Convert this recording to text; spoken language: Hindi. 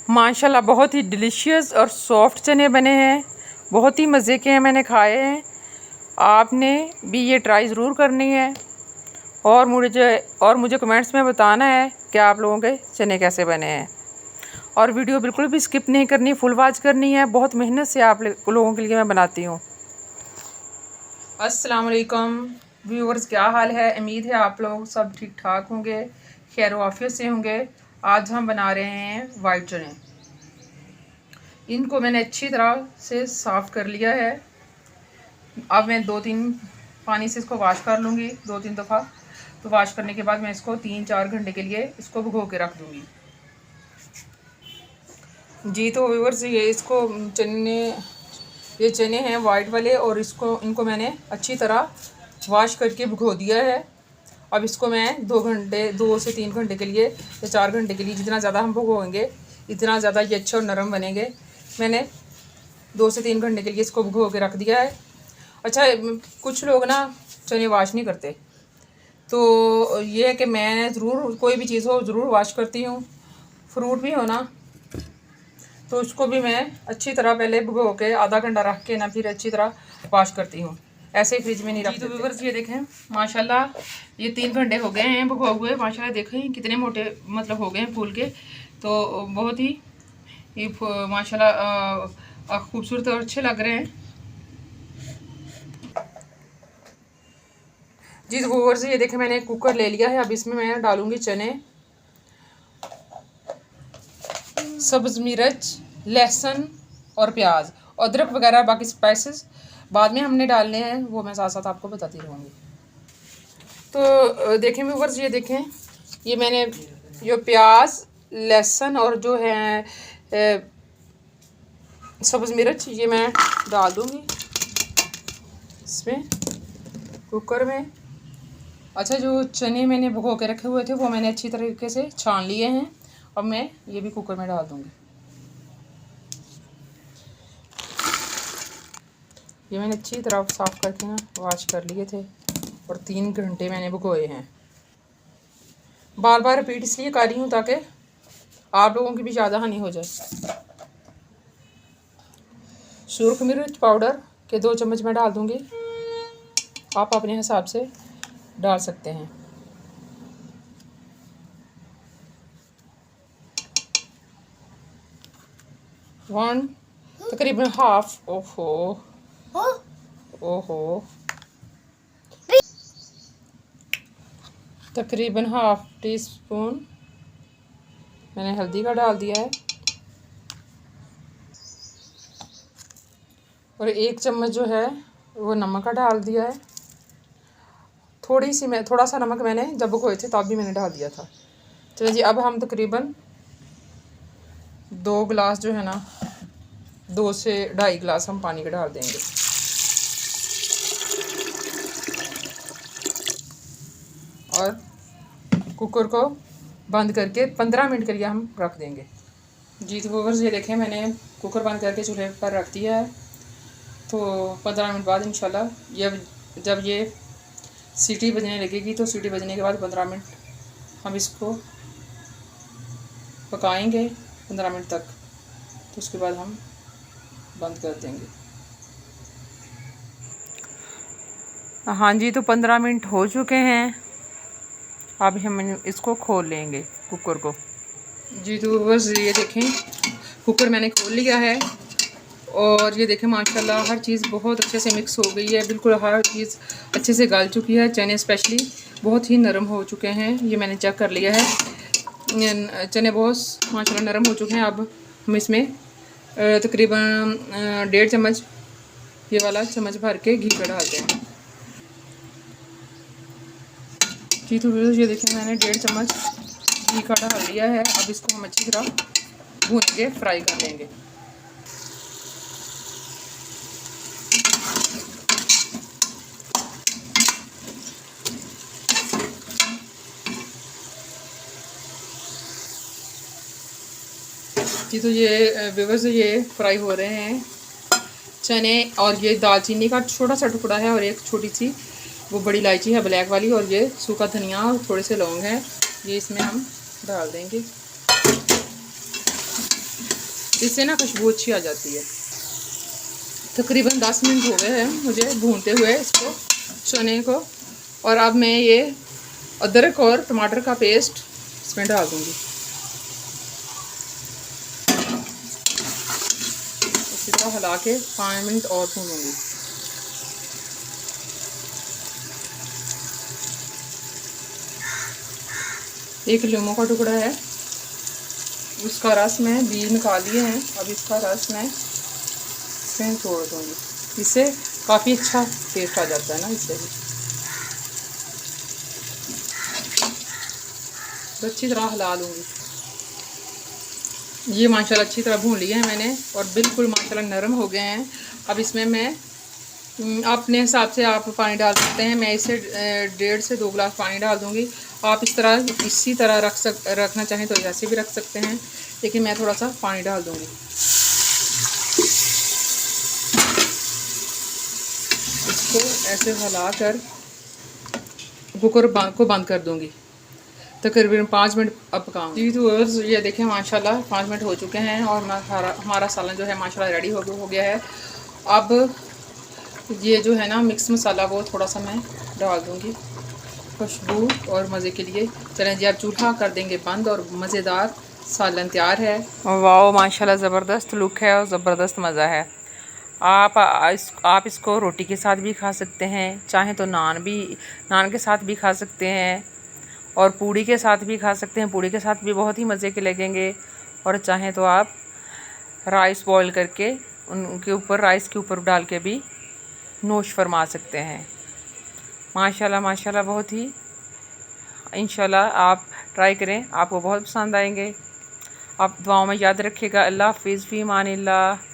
माशाल्लाह बहुत ही डिलीशियस और सॉफ्ट चने बने हैं, बहुत ही मज़े के हैं, मैंने खाए हैं। आपने भी ये ट्राई ज़रूर करनी है और मुझे कमेंट्स में बताना है कि आप लोगों के चने कैसे बने हैं। और वीडियो बिल्कुल भी स्किप नहीं करनी, फुल वॉच करनी है। बहुत मेहनत से आप लोगों के लिए मैं बनाती हूँ। अस्सलाम वालेकुम व्यूअर्स, क्या हाल है? उम्मीद है आप लोग सब ठीक ठाक होंगे, खैर आफियत से होंगे। आज हम बना रहे हैं वाइट चने। इनको मैंने अच्छी तरह से साफ़ कर लिया है। अब मैं 2-3 पानी से इसको वॉश कर लूँगी, 2-3 दफ़ा। तो वॉश करने के बाद मैं इसको 3-4 घंटे के लिए इसको भिगो के रख दूँगी। जी तो व्यूअर्स, ये चने हैं वाइट वाले, और इनको मैंने अच्छी तरह वॉश करके भिगो दिया है। अब इसको मैं 2 से 3 घंटे के लिए या 4 घंटे के लिए, जितना ज़्यादा हम भिगोएंगे इतना ज़्यादा ये अच्छे और नरम बनेंगे। मैंने 2 से 3 घंटे के लिए इसको भिगो के रख दिया है। अच्छा, कुछ लोग ना चने वॉश नहीं करते, तो ये है कि मैं ज़रूर कोई भी चीज़ हो ज़रूर वॉश करती हूँ। फ्रूट भी हो ना, तो उसको भी मैं अच्छी तरह पहले भिगो के आधा घंटा रख के ना फिर अच्छी तरह वॉश करती हूँ, ऐसे ही फ्रिज में नहीं रखती। तो व्यूअर्स, ये देखें माशाल्लाह ये 3 घंटे हो गए हैं भिगो हुए। माशाल्लाह देखें कितने मोटे मतलब हो गए हैं फूल के। तो बहुत ही ये माशाल्लाह खूबसूरत और अच्छे लग रहे हैं। जी तो व्यूअर्स, ये देखें मैंने कुकर ले लिया है। अब इसमें मैं डालूँगी चने, सब्ज़ मिर्च, लहसुन और प्याज, अदरक वगैरह बाकी स्पाइसेस बाद में हमने डालने हैं, वो मैं साथ साथ आपको बताती रहूँगी। तो देखें व्यूअर्स, ये देखें ये मैंने जो प्याज, लहसुन और जो है सब्ज़ मिर्च, ये मैं डाल दूँगी इसमें कुकर में। अच्छा, जो चने मैंने भिगो के रखे हुए थे वो मैंने अच्छी तरीके से छान लिए हैं। अब मैं ये भी कुकर में डाल दूँगी। ये मैंने अच्छी तरह साफ़ करके ना वॉश कर लिए थे और 3 घंटे मैंने भिगोए हैं। बार बार रिपीट इसलिए कर रही हूँ ताकि आप लोगों की भी ज़्यादा हानि हो जाए। सुरख मिर्च पाउडर के 2 चम्मच मैं डाल दूँगी, आप अपने हिसाब से डाल सकते हैं। तकरीबन हाफ तकरीबन हाफ टी स्पून मैंने हल्दी का डाल दिया है, और 1 चम्मच जो है वो नमक का डाल दिया है। थोड़ा सा नमक मैंने जब भिगोए थे तब भी मैंने डाल दिया था। चलिए जी, अब हम तकरीबन 2 गिलास जो है ना, 2 से 2.5 गिलास हम पानी के डाल देंगे। और कुकर को बंद करके 15 मिनट के लिए हम रख देंगे। जी तो व्यूअर्स, ये देखें मैंने कुकर बंद करके चूल्हे पर रख दिया है। तो 15 मिनट बाद इंशाल्लाह जब ये सीटी बजने लगेगी, तो सीटी बजने के बाद 15 मिनट हम इसको पकाएंगे 15 मिनट तक। तो उसके बाद हम बंद कर देंगे। हाँ जी, तो 15 मिनट हो चुके हैं। अब हम इसको खोल लेंगे कुकर को। जी तो बस ये देखें कुकर मैंने खोल लिया है, और ये देखें माशाल्लाह हर चीज़ बहुत अच्छे से मिक्स हो गई है। बिल्कुल हर चीज़ अच्छे से गल चुकी है। चने स्पेशली बहुत ही नरम हो चुके हैं, ये मैंने चेक कर लिया है। चने बहुत माशाल्लाह नरम हो चुके हैं। अब हम इसमें तकरीबन 1.5 चम्मच ये वाला चम्मच भर के घी का डालते हैं। जी तो ये देखें मैंने 1.5 चम्मच घी का डाल लिया है। अब इसको हम अच्छी तरह भून के फ्राई कर लेंगे। जी तो ये व्यूअर्स, ये फ्राई हो रहे हैं चने, और ये दालचीनी का छोटा सा टुकड़ा है, और एक छोटी सी वो बड़ी इलायची है ब्लैक वाली, और ये सूखा धनिया और थोड़े से लौंग हैं, ये इसमें हम डाल देंगे। इससे ना खुशबू अच्छी आ जाती है। तकरीबन 10 मिनट हो गए हैं मुझे भूनते हुए इसको, चने को। और अब मैं ये अदरक और टमाटर का पेस्ट इसमें डाल दूँगी। इसी तरह हिला के 5 मिनट और भूनूँगी। एक लीमू का टुकड़ा है, उसका रस मैं बीज निकाल लिए हैं। अब इसका रस मैं इसमें छोड़ दूँगी। इससे काफ़ी अच्छा टेस्ट आ जाता है ना इससे भी। तो अच्छी तरह हिला लूँगी। ये माशाल्लाह अच्छी तरह भून लिया है मैंने और बिल्कुल माशाल्लाह नरम हो गए हैं। अब इसमें मैं अपने हिसाब से आप पानी डाल सकते हैं। मैं इसे 1.5 से 2 गिलास पानी डाल दूँगी। आप इसी तरह रखना चाहें तो ऐसे भी रख सकते हैं, लेकिन मैं थोड़ा सा पानी डाल दूँगी। इसको ऐसे हिलाकर कुकर को बंद कर दूँगी। तकरीबन 5 मिनट अब पकाऊंगी। तो ये देखें माशाल्लाह 5 मिनट हो चुके हैं और हमारा सालन जो है माशाल्लाह रेडी हो गया है। अब ये जो है ना मिक्स मसाला वो थोड़ा सा मैं डाल दूँगी खुशबू और मज़े के लिए। चलें जी, अब चूल्हा कर देंगे बंद और मज़ेदार सालन तैयार है। वाह माशाल्लाह ज़बरदस्त लुक है और ज़बरदस्त मज़ा है। आप इसको रोटी के साथ भी खा सकते हैं, चाहें तो नान के साथ भी खा सकते हैं और पूड़ी के साथ भी खा सकते हैं। पूड़ी के साथ भी बहुत ही मज़े के लगेंगे। और चाहें तो आप राइस बॉईल करके उनके ऊपर राइस के ऊपर डाल के भी नोश फरमा सकते हैं। माशाल्लाह माशाल्लाह बहुत ही, इंशाल्लाह आप ट्राई करें, आपको बहुत पसंद आएंगे। आप दुआओं में याद रखिएगा। अल्लाह हाफ़िज़, फ़ी अमानिल्लाह।